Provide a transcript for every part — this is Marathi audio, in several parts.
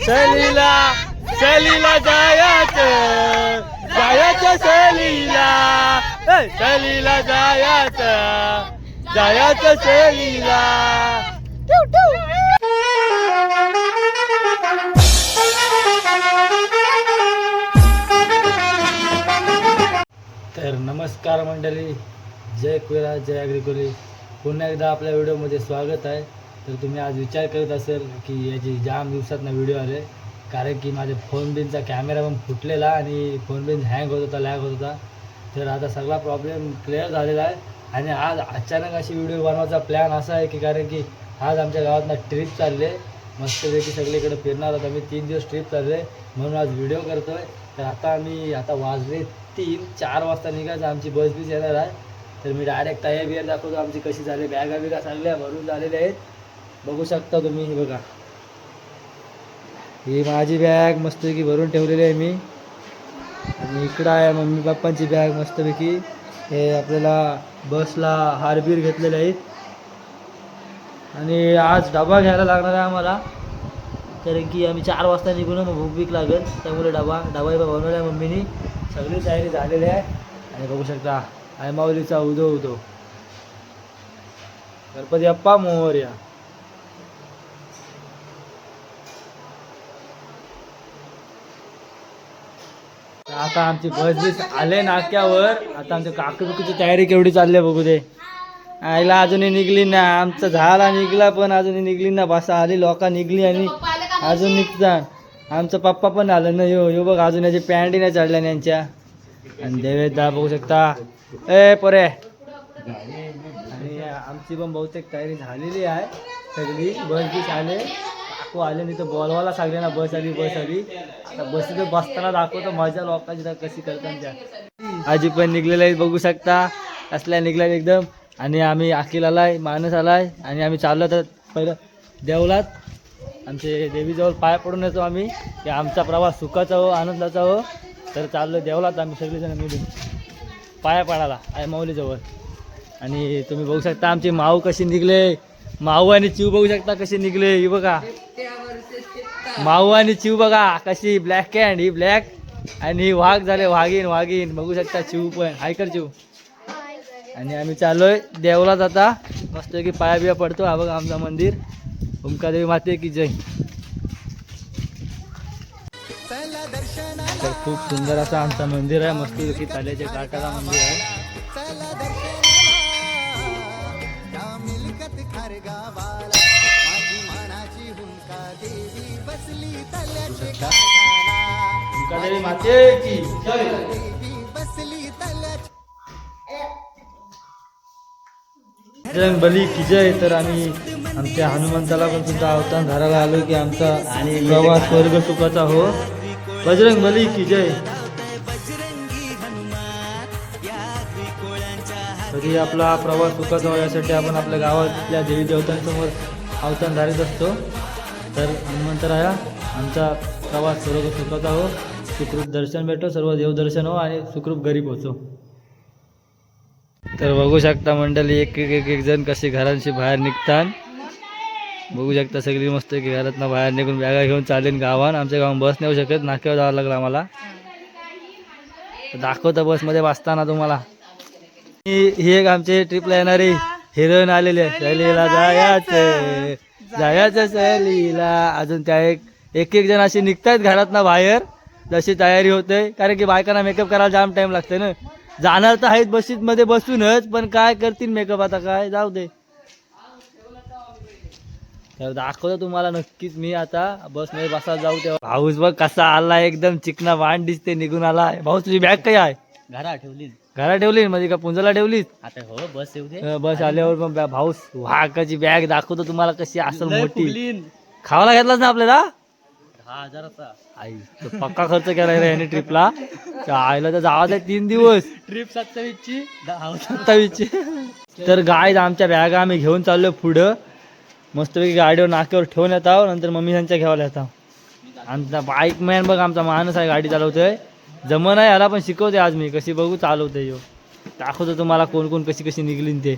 सहलीला सहलीला जायचं जायचं सहलीला सहलीला जायचं जायचं सहलीला. तर नमस्कार मंडळी, जय कुरा जय अग्रिकोली. पुन्हा एकदा आपल्या व्हिडिओमध्ये स्वागत आहे. तर तुम्ही आज विचार करत असेल की याची जाम दिवसातनं व्हिडिओ आले, कारण की माझे फोन बिनचा कॅमेरा पण फुटलेला आणि फोन बिन हँग होत होता, लॅग होत होता. तर आता सगळा प्रॉब्लेम क्लिअर झालेला आहे आणि आज अचानक अशी व्हिडिओ बनवायचा प्लॅन असा आहे की कारण की आज आमच्या गावातनं ट्रिप चालले, मस्तपैकी सगळीकडे फिरणार आहोत आम्ही. 3 दिवस ट्रिप चालले म्हणून आज व्हिडिओ करतो आहे. तर आता वाजले 3-4 वाजता निघायचं, आमची बस बीस येणार आहे. तर मी डायरेक्ट तयार बियार दाखवतो आमची कशी झाली. बॅगा बिगा सगळ्या भरून झालेल्या आहेत, बघू शकता तुम्ही. हे बघा, ही माझी बॅग मस्तपैकी भरून ठेवलेली आहे मी. आणि इकडं आहे मम्मी पप्पांची बॅग मस्तपैकी. हे आपल्याला बसला हारबीर घेतलेले आहेत. आणि आज डबा घ्यायला लागणार आहे आम्हाला, कारण की आम्ही 4 वाजता निघून मग भूक बीक लागेल, त्यामुळे डबा बनवला आहे मम्मीनी. सगळी तयारी झालेली आहे. आणि बघू शकता आई माऊलीचा उदो उदो, गणपती बाप्पा मोरया. आता आमची बस बीस आले नाक्यावर. आता आमच्या काकूची तयारी केवढी चालली आहे बघू दे. आईला अजूनही निघली ना, आमचा झाला निघला पण अजूनही निघली ना. बसा आली लोका निघली आणि अजून निघतात. आमचा पप्पा पण आलं ना. यो बघ अजून याची पॅन्टी नाही चढल्या यांच्या. आणि देवेदा बघू शकता. ए पोरे, आणि आमची पण बहुतेक तयारी झालेली आहे सगळी. बस बीस आले, काकू आले नाही तर बोलवायला सगळ्यांना बस आली बस आली. आता बसीत बसताना दाखवतो मजा लोकांची कशी करतात त्या. आजी पण निघलेल्या आहेत बघू शकता, असल्या निघल्या एकदम. आणि आम्ही अखिल आलाय, मानस आलाय आणि आम्ही चाललो. तर पहिलं देवलात आमचे देवीजवळ पाय पडून येतो आम्ही, की आमचा प्रवास सुखाचा हो, आनंदाचा हो. तर चाललो देवलात आम्ही सगळेजण मिळून पाया पडायला आई माऊलीजवळ. आणि तुम्ही बघू शकता आमची माऊ कशी निघले. माऊ आणि चिव बघू शकता कशी निघले. ही बघा माऊ आणि चिव बघा कशी, ब्लॅक कॅन्ड ही ब्लॅक आणि वाघ झाले, वाघीन बघू शकता. चिव पण हायकर चिव. आणि आम्ही चाललोय देवलात आता मस्त की पाया बिया पडतो. हा बघा आमचा मंदिर, ओंकादेवी माते की जय. तर खूप सुंदर असं आमचं मंदिर आहे, मस्त की ताल्याच्या काठाला मंदिर आहे. ओंकादेवी माते की जय. बजरंग बली की जय. तर आम्ही आमच्या हनुमंताला पण सुद्धा अवतार धरायला आलो की आमचा आणि प्रवास स्वर्ग सुखाचा हो. बजरंग बली की जय. तरी आपला प्रवास सुखाचा हो यासाठी आपण आपल्या गावातल्या देवी देवतांसमोर अवतार धारित असतो. तर हनुमंतराया आमचा प्रवास स्वर्ग सुखाचा हो, सुखरूप दर्शन भेटो, सर्व देवदर्शन हो आणि सुखरूप घरी पोहोचो. तर बघू शकता मंडळी, एक जण कसे घरांशी बाहेर निघतात. बघू शकता सगळी मस्त की घरातनं बाहेर निघून बॅगा घेऊन चालेल गावात. आमच्या गावात बस नाही येऊ शकत, नाक्यावर जावं लागलं आम्हाला. दाखवतं बसमध्ये बसताना तुम्हाला. ही एक आमचे ट्रिपला येणारे हिरोईन आलेले, सहलीला जायचं जायचं सहलीला. अजून त्या एक जण असे निघतात घरातनं बाहेर, जशी तयारी होते. कारण की बायकांना मेकअप करायला जाम टाईम लागते ना. जाणार तर आहेत बशीत मध्ये बसूनच, पण काय करतील मेकअप आता, काय जाऊ दे. तर दाखवतो तुम्हाला नक्कीच मी आता बसमध्ये बसा जाऊ तेव्हा. भाऊस बघ कसा आला, एकदम चिकना वाण दिसते, निघून आला. भाऊ तुझी बॅग काय आहे? घरा ठेवली म्हणजे का पुंजाला ठेवलीस आता? हो बस येऊ दे. बस आल्यावर मग भाऊस वाकाची बॅग दाखवतो तुम्हाला कशी असेल मोठी. खावायला घेतलाच ना आपल्याला 10,000चा. आई पक्का खर्च केला याने ट्रिपला. आईला तर जावा आहे 3 दिवस ट्रिप 27ची. तर गाय आमच्या बॅगा आम्ही घेऊन चाललो पुढं. मस्तपैकी गाडीवर नाक्यावर ठेवून येत आहो, नंतर मम्मी त्यांच्या घ्यायला येत आहो. आमचा बाईक मॅन बघ आमचा माणूस आहे, गाडी चालवतोय. जमन आहे याला पण शिकवते आज मी कशी, बघू चालवते यो. दाखवतो तुम्हाला कोण कोण कशी कशी निघली ते.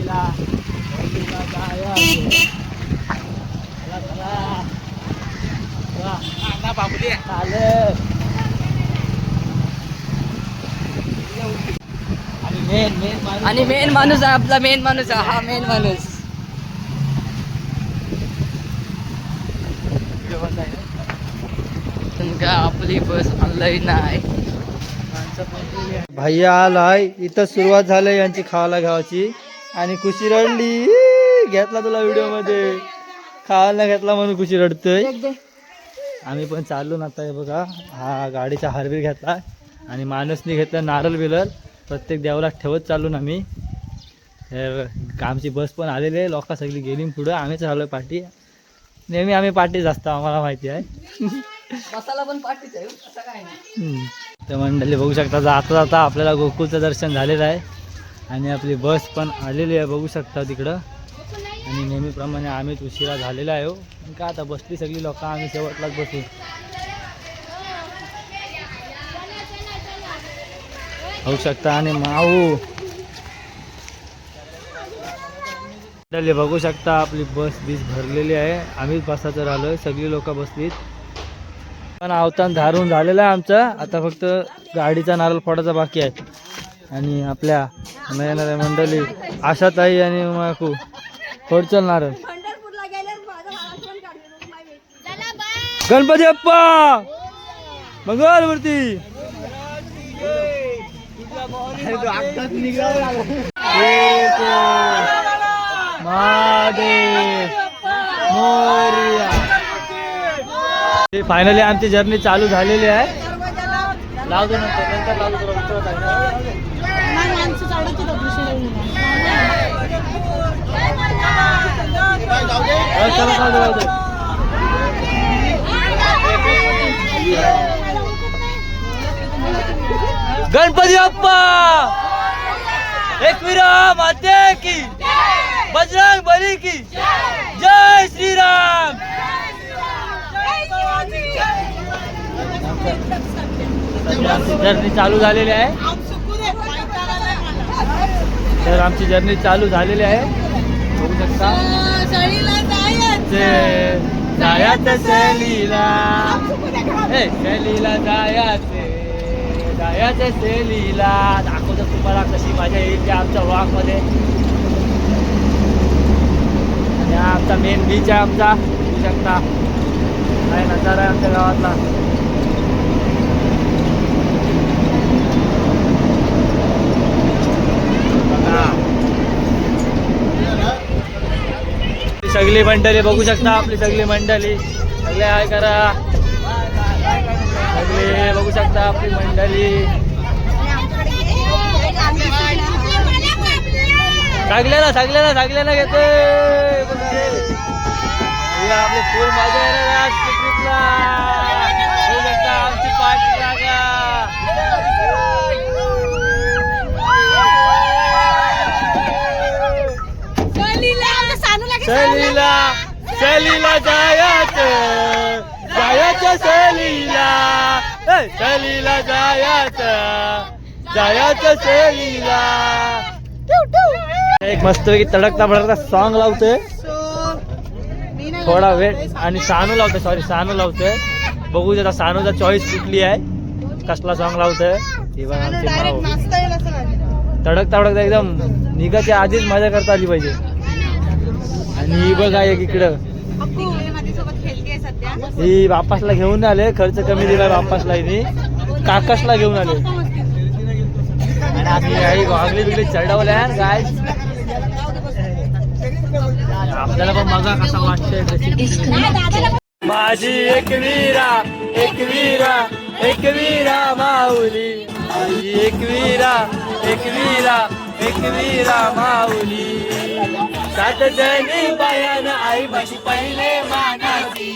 बहिणीला जायचं. चला चला चालेल. आणि मेन माणूस आहे आपला, मेन माणूस आहे हा, मेन माणूस. तुमका आपली बस आणलंय नाही. भैया आलाय इथं, सुरुवात झाली यांची खावाला घ्यावाची. आणि खुशी रडली, घेतला तुला व्हिडिओ मध्ये, खावायला घेतला म्हणून खुशी रडतोय. आम्ही पण चाललो ना आता. हे बघा, हा गाडीचा हारबीर घेतला आणि माणूसनी घेतला नारळ बिरळ. प्रत्येक देवाला ठेवत चाललो ना आम्ही. आमची बस पण आलेली आहे, लोक सगळी गेली पुढं, आम्हीच राहिलो पाठी. नेहमी आम्ही पाठीच असतो, आम्हाला माहिती आहे. बसाला पण पाठीच आहे, असं काय नाही. तर मंडळी बघू शकता, जाता जाता आपल्याला गोकुळचं दर्शन झालेलं आहे आणि आपली बस पण आलेली आहे, बघू शकता तिकडं. आणि नेहमीप्रमाणे आम्हीच उशिरा झालेला आहे. का आता बसली सगळी लोक, आम्ही शेवटलाच बसू. होऊ शकता. आणि माऊ बघू शकता, आपली बस बीस भरलेली आहे, आम्हीच बसायचं राहिलोय, सगळी लोक बसलीत. पण अवतान धारून झालेलं आहे आमचं. आता फक्त गाडीचा नारळ फोडायचा बाकी आहे. आणि आपल्या येणाऱ्या मंडळी आशाताई आणि माकू फोडचल नारळ. गणपती बाप्पा मंगलमूर्ती. फायनली आमची जर्नी चालू झालेली आहे. लावतो नंतर लावतो. गणपती बाप्पा एकविरा माते की, बजरंग बली की जय श्रीराम. जर्नी चालू झालेली आहे. तर आमची जर्नी चालू झालेली आहे, बघू शकता. जायाचं सहलीला, सहलीला जायाचं सहलीला. दाखवतो तुम्हाला कशी मजा येईल आमच्या वॉकमध्ये. आणि हा आमचा मेन बीच आहे आमचा, बघू शकता काय नजारा आहे आमच्या गावातला. सगळी मंडळी बघू शकता, आपली सगळी मंडळी सगळे हाय करा. सगळे बघू शकता आपली मंडळी. सगळ्यांना घेतोय. आपली फुल मजा येणार आज ट्रिपला. बघू शकता आमची पार्टी लागा. सहलीला जायचं सहलीला, सहलीला जायचं सहलीला. एक मस्तपैकी तडकता भडकता सॉन्ग लावतोय थोडा वेळ. आणि सानू लावतोय. बघू देता सानूचा चॉईस कुठली आहे, कसला सॉन्ग लावतोय. तडकता भडकता एकदम निघाच्या आधीच मजा करता आली पाहिजे. आणि ही बघा एक इकडं, ही बापासला घेऊन आले, खर्च कमी दिला बापासला, हिने काकासला घेऊन आले. आणि आम्ही वागली बिगली चढवल्या काय. आपल्याला पण बघा कसा वाटतंय. माझी एकवीरा माऊली, माझी एकवीरा माऊली. 7 जणी बायान आई माझी पहिले मानाची.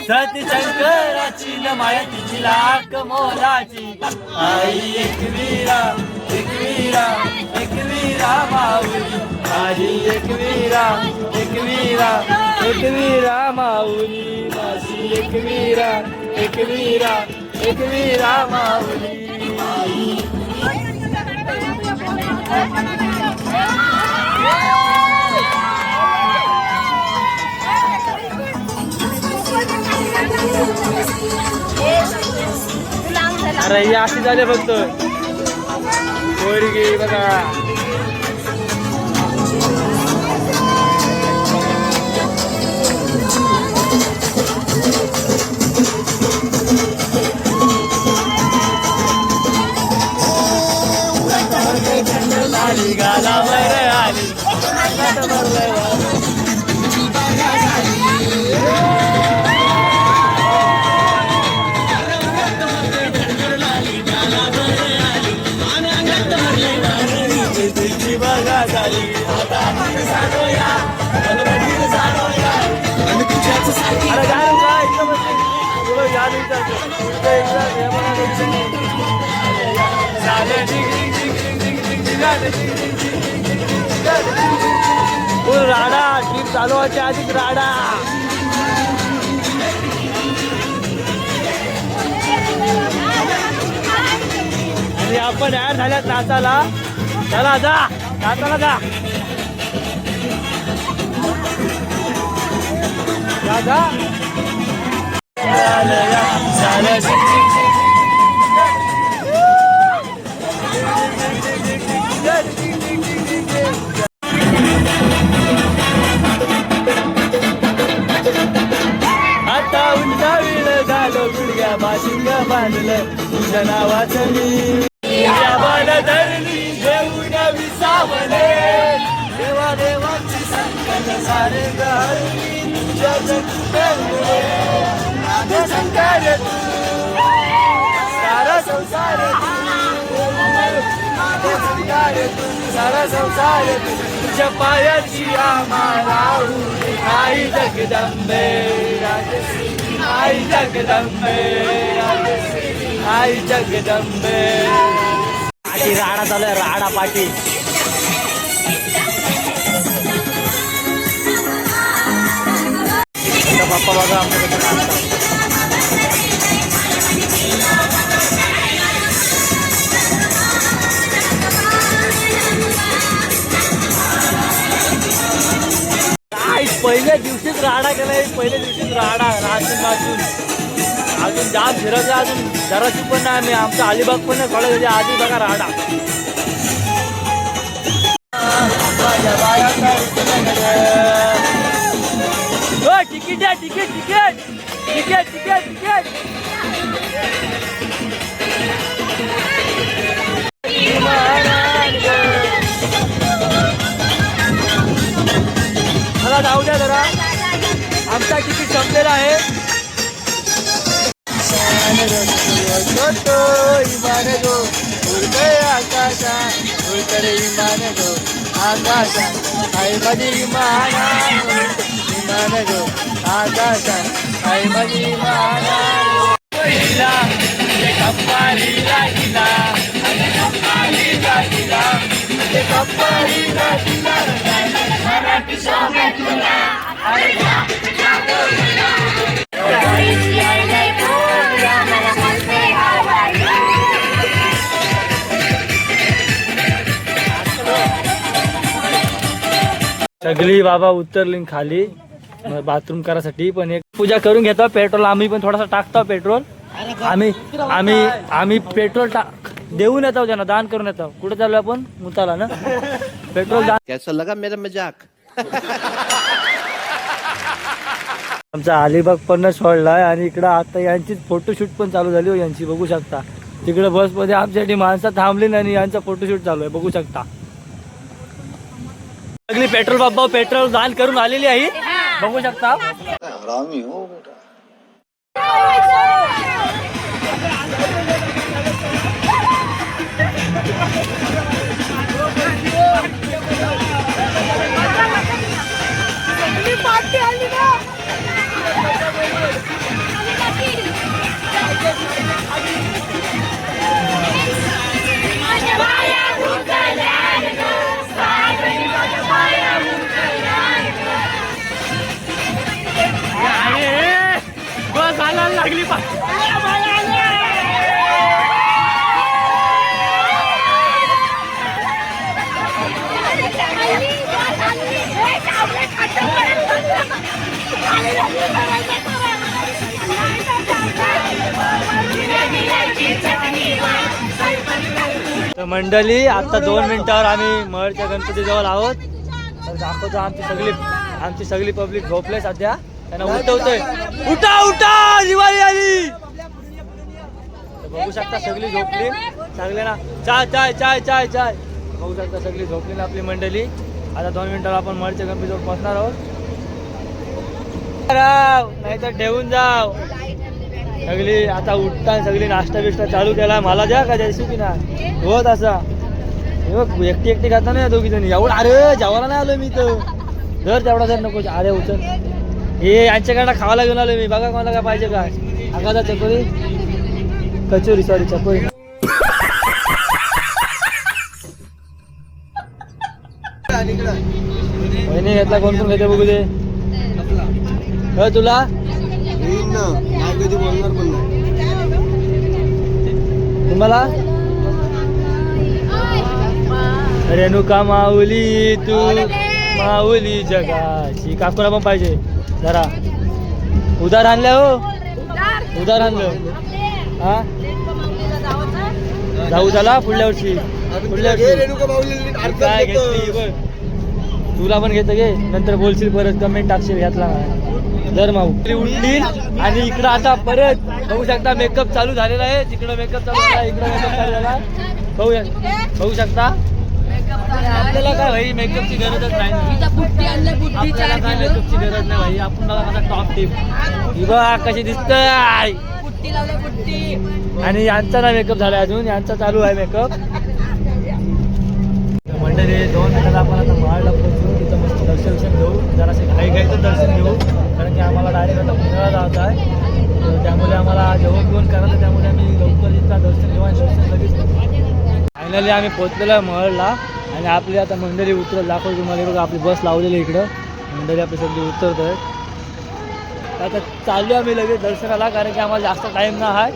सती शंकराची न माया तिची लाख मोलाची. आई एकवीरा माऊली, माझी एकवीरा माऊली, माझी एकवीरा माऊली. अरे ही अशी झाले फक्त पोरगी बघा. आली गालावर आली राडा ट्रीप चालू व्हायच्या आधीच राडा. आणि आपण ऍड झाल्यात नाचाला. चला जा नाचाला जा जा. आता उंचावील झालो गुडघ्या बाशिंग बांधलं तुझ्या नावाचं मी. बाण धरली देऊन विसावले देवा देवाची संकट सारे गहरी तुझ्या जगते संकार सारा संसार सारा संसार तुझ्या पायाची आम्हाला आई जगदंबे आई जगदंबे आई जगदंबे. पाठी राडा चालू आहे राडा पाठी. बाप्पा बघा आमच्याकडे पहिल्या दिवशीच राडा केलाय. पहिल्या दिवशीच राडा नाचून अजून जाम फिरत अजून जराशी पण नाही. आम्ही आमचा अलिबाग पण नाही सोडा त्याच्या आधी बघा राडा. तिकीट आहे ticket ticket ticket ticket ticket. मला जाऊ द्या जरा आमचा तिकीट संपलेला आहे. इमान गो उडते आकाशा उडतरे इमान गो आकाशा आई माझी इमाना इमान गो आकाशा आई माझी इमाना. कप्पारीला दिला कप्पारीला दिला कप्पारीला दिला मराठी शाळेतला सगळी बाबा उतरली खाली बाथरूम करायसाठी. पण एक पूजा करून घेतो पेट्रोल आम्ही पण थोडासा टाकतो पेट्रोल. आम्ही आम्ही आम्ही पेट्रोल देऊन येतो त्यांना दान करून येतो. कुठे चालू आपण मुताला ना पेट्रोल दान. कैसा लगा मेरा मजाक. आमचा अलिबाग पण सोडलाय आणि इकडं आता यांची फोटोशूट पण चालू झाली हो यांची बघू शकता. तिकडे बसमध्ये आमच्यासाठी माणसं थांबली आणि यांचा फोटोशूट चालू आहे बघू शकता. सगळी पेट्रोल बाबा पेट्रोल दान करून आलेली आहे बघू शकता. बस आला लागली मंडळी आता 2 मिनिटावर आम्ही महडच्या गणपतीजवळ आहोत. तर दाखवतो आमची सगळी पब्लिक झोपले सध्या. त्यांना उठवतोय, उठा उठा दिवाळी आली. तर बघू शकता सगळी झोपली. सगळ्यांना चाय चाय चाय चाय चाय. बघू शकता सगळी झोपली आपली मंडळी. आता 2 मिनिटावर आपण महडच्या गणपतीजवळ पोहोचणार आहोत. नाही तर ठेवून जाव. सगळी आता उठता, सगळी नाश्ता बिष्टा चालू केला. मला द्या का द्यायची की ना होत असा. हे बघ एकटी खाता नाही दोघी जणी. एवढं अरे जेवायला नाही आलो मी तर. जर तेवढा जर नको. अरे उचल हे यांच्याकडनं खावायला घेऊन आलो मी. बघा मला काय पाहिजे काय. आगादा चकोरी कचोरी सॉरी चकोरी. वहिनी घेतला कोण कोण घेते बघू दे. तुला तुम्हाला रेणुका माऊली तू माऊली जगाची. काकूला पण पाहिजे जरा. उधार आणल्या हो. उधार आणलं हा. जाऊ झाला पुढल्या वर्षी. काय घेतली बघ. तुला पण घेतं घे. नंतर बोलशील परत कमेंट टाकशील घेतला जर माऊ उठली. आणि इकडं आता परत बघू शकता मेकअप चालू झालेला आहे. तिकडं मेकअप चालू झाला, इकडं मेकअप चालू झाला. बघू शकता. आपल्याला काय भाई मेकअपची गरजच नाही. आपल्याला काय मेकअपची गरज नाही भाई. आपण बघा माझा टॉप टिप ही बघा कशी दिसतंय. आणि यांचा ना मेकअप झाला अजून. यांचा चालू आहे मेकअप. मंडळी 2 मिनिटात आपण आता महाडला पोहोचू. तिथं मस्त दर्शन घेऊ. जरासे घाईघाईचं दर्शन घेऊ. कारण की आम्हाला डायरेक्ट आता पुण्याला जायचं आहे. तर त्यामुळे आम्हाला जेवण घेऊन करायचं. त्यामुळे आम्ही लवकर इथं दर्शन घेऊ आणि दर्शन लगेच. फायनली आम्ही पोहोचलेलो आहे महडला. आणि आपली आता मंडळी उतरत दाखवतो तुम्हाला. बघा आपली बस लावलेली इकडं. मंडळी आपली सगळी उतरत आहेत. आता चालू आम्ही लगेच दर्शनाला. कारण की आम्हाला जास्त टाईम नाही आहे.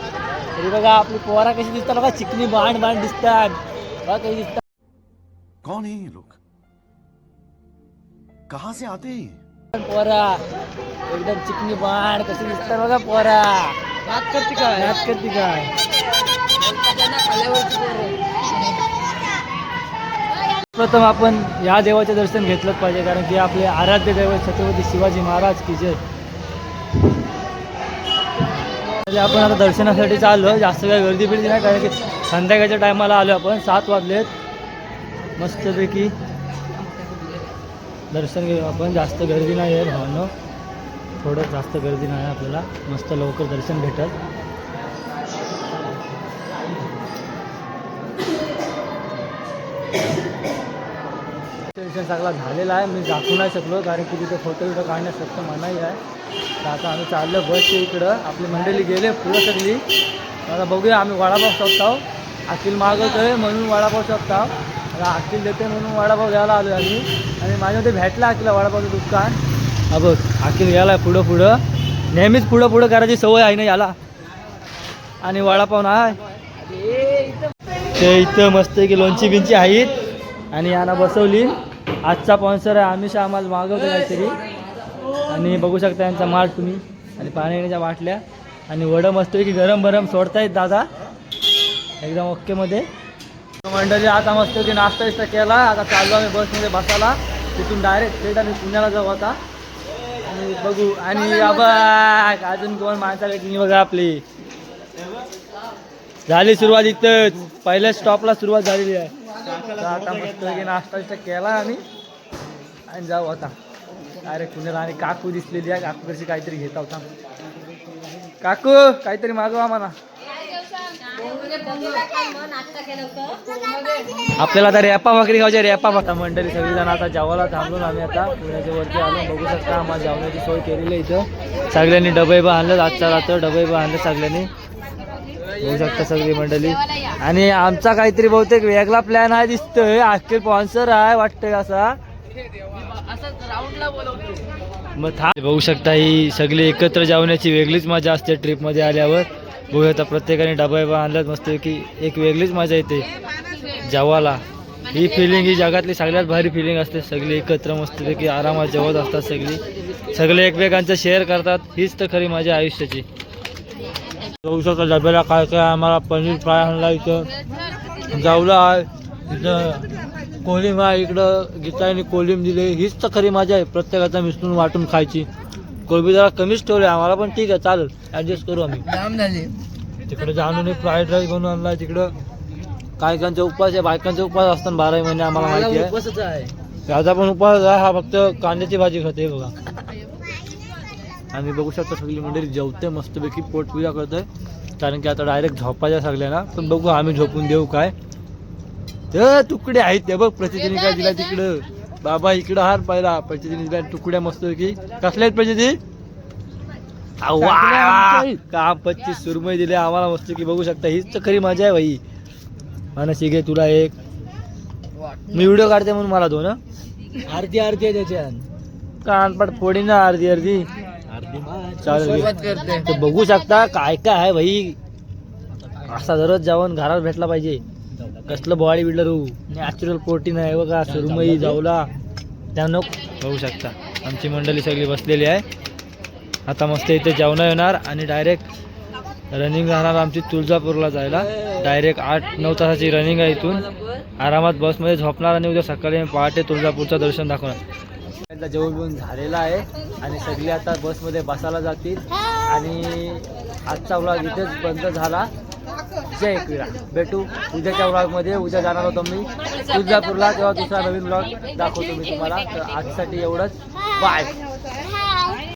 तरी बघा आपली पोरा कशी दिसतात बघा. चिकनी बांड दिसतात बघा कशी दिसतात. कौन है ये लोग? कहां से आते हैं? पोरा एकदम चिकनी बाण कशी दिसतात बघा पोरा. नाच करते काय. प्रथम आपण या देवाचे दर्शन घेतलंच पाहिजे. कारण की आपले आराध्य दैवत छत्रपती शिवाजी महाराज की जय. आपण आता दर्शनासाठी चाललो. जास्त काही गर्दी बिर्दी नाही. कारण की संध्याकाळच्या टायमाला आलो आपण. 7 वाजलेत. मस्तपैकी दर्शन घेऊ आपण. जास्त गर्दी नाही आहे भावनो. थोडं जास्त गर्दी नाही आहे. आपल्याला मस्त लवकर दर्शन भेटत. दर्शन सगळा झालेला आहे. मी दाखवू नाही शकलो कारण की तिथे फोटो काढण्यास फक्त मनाई आहे. तर आता आम्ही चाललो बसच्या इकडं. आपली मंडळी गेले पुढं सगळी. आता बघूया आम्ही वडापाव शोधतो. अखिल मागवतोय म्हणून वडापाव शोधतो. अखिल देते म्हणून वडापाव घ्यायला आलो आम्ही. आणि माझ्यामध्ये भेटला अखिलला वडापावचं दुकान. हा बघ अखिल घ्यायला पुढं. नेहमीच पुढं करायची सवय आहे ना याला. आणि वडापाव नाही ते इथं मस्त की लोणची बिंची आहेत. आणि यांना बसवली. आजचा स्पॉन्सर आहे आमिष. आम्हाला मागवतो काहीतरी. आणि बघू शकता यांचा माल तुम्ही. आणि पाण्याच्या बाटल्या. आणि वडं मस्तपैकी गरम सोडतायत दादा एकदम ओकेमध्ये. मंडळी आता मस्तपैकी नाश्ता बिष्टा केला. आता चाललो आम्ही बसमध्ये बसायला. तिथून डायरेक्ट थेट आम्ही पुण्याला जाऊ आता. आणि बघू. आणि अजून कोण माणसा वेगळी बघा आपली. झाली सुरुवात इथंच. पहिल्या स्टॉपला सुरुवात झालेली आहे. तर आता मस्तपैकी नाश्ता बिष्टा केला आम्ही. आणि जाऊ आता डायरेक्ट पुण्याला. आणि काकू दिसलेली आहे. काकूकडची काहीतरी घेत होता. काकू काहीतरी मागवा आम्हाला. आपल्याला आता रेपा भाकरी खायची. रेपा भाकरी मंडळी सगळीजण आता जेवायला थांबून आम्ही आता पुण्याच्या वरती आलो. बघू शकता आम्हाला जेवणाची सोय केलेली आहे इथं. सगळ्यांनी डबे आणलं. आजच्या रात्र डबे आणले सगळ्यांनी. बघू शकता सगळी मंडळी. आणि आमचा काहीतरी बहुतेक वेगळा प्लॅन आहे दिसतोय. अखिल स्पॉन्सर आहे वाटतंय असा. मग बघू शकता ही सगळी एकत्र जेवण्याची वेगळीच मजा असते ट्रिपमध्ये आल्यावर. बघू शकता प्रत्येकाने डबा आणलं मस्तपैकी. एक वेगळीच मजा येते जेवायला. ही फिलिंग ही जगातली सगळ्यात भारी फिलिंग असते. सगळी एकत्र मस्तपैकी आरामात जेवत असतात. सगळे एकमेकांचं शेअर करतात. हीच तर खरी मजा आयुष्याची. बघू शकता डब्याला काय काय आम्हाला पनीर फ्राय आणला इथं. जावला आहे इथं कोलिम आहे, इकडं गीताने कोलिम दिले. हीच तर खरी मजा आहे, प्रत्येकाचा मिसळून वाटून खायची. कोलबी जरा कमीच ठेवले आम्हाला, पण ठीक आहे चालेल, ॲडजस्ट करू आम्ही. जाम झाली. तिकडे जाणून फ्राईड राईस बनवून आणला. तिकडं कायकांचा उपवास आहे, बायकांचा उपवास असतात 12 महिने आम्हाला माहिती आहे. उपवासच आहे. त्याचा पण उपवास आहे, हा फक्त कांद्याची भाजी खाते बघा. आणि बघू शकता सगळी मंडळी जेवते मस्तपैकी, पोटपूजा करतोय, कारण की आता डायरेक्ट झोपायच्या सगळ्यांना. पण बघू आम्ही झोपून देऊ काय. ते तुकडे आहेत ते बघ, प्रतिदिनी काय दिला तिकडं. बाबा इकडं हार पाहिला, प्रतिदिनी दिला तुकड्या मस्तपैकी. कसल्या आहेत प्रतिदिनी? का 25 सुरमई दिले आम्हाला मस्तपैकी. बघू शकता हीच तर खरी मजा आहे भाई. आणि शिगे तुला एक, मी व्हिडिओ काढते म्हणून मला 2 आरती आरती आहे त्याच्यात. कानपाट फोडी ना अर्धी अर्धी चालेल. सुरुवात करते. तर बघू शकता काय काय आहे भाई. असा दररोज जेवण घरात भेटला पाहिजे. कसलं बॉडी बिल्डर हो, नॅचरल प्रोटीन आहे बघा. सुरमई जावला त्यानं बघू शकता. आमची मंडळी सगळी बसलेली आहे. आता मस्त इथे जेवण येणार आणि डायरेक्ट रनिंग राहणार आमची तुळजापूरला जायला. डायरेक्ट 8-9 तासाची रनिंग आहे. इथून आरामात बसमध्ये झोपणार आणि उद्या सकाळी पहाटे तुळजापूरचं दर्शन दाखवणार. जेवण झालेला आहे आणि सगळे आता बसमध्ये बसायला जातील. आणि आजचा व्लॉग इथेच बंद झाला. जय क्रीडा. भेटू उद्याच्या व्लॉगमध्ये. उद्या जाणार होतो मी तुळजापूरला, तेव्हा दुसरा नवीन व्लॉग दाखवतो मी तुम्हाला. तर आजसाठी एवढंच. बाय.